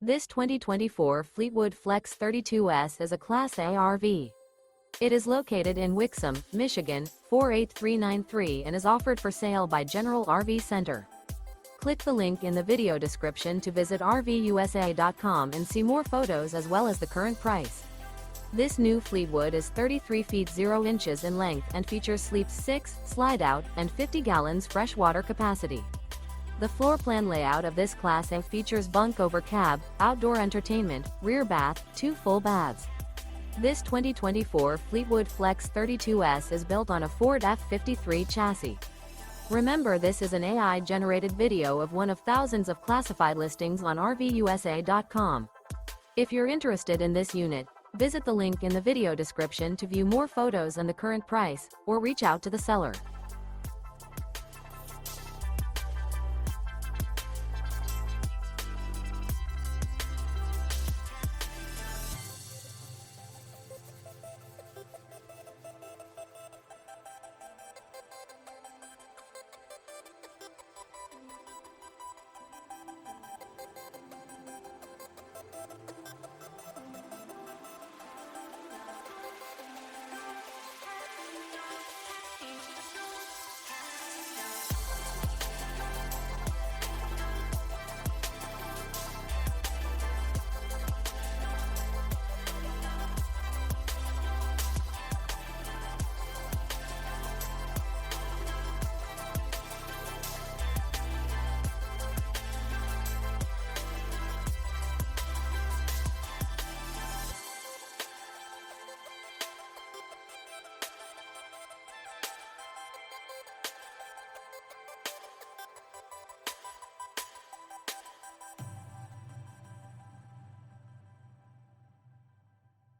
This 2024 Fleetwood Flex 32S is a Class A RV. It is located in Wixom, Michigan, 48393 and is offered for sale by General RV Center. Click the link in the video description to visit RVUSA.com and see more photos as well as the current price. This new Fleetwood is 33 feet 0 inches in length and features sleeps 6, slide-out, and 50 gallons fresh water capacity. The floor plan layout of this Class A features bunk over cab, outdoor entertainment, rear bath, 2 full baths. This 2024 Fleetwood Flex 32S is built on a Ford F-53 chassis. Remember, this is an AI-generated video of one of thousands of classified listings on RVUSA.com. If you're interested in this unit, visit the link in the video description to view more photos and the current price, or reach out to the seller.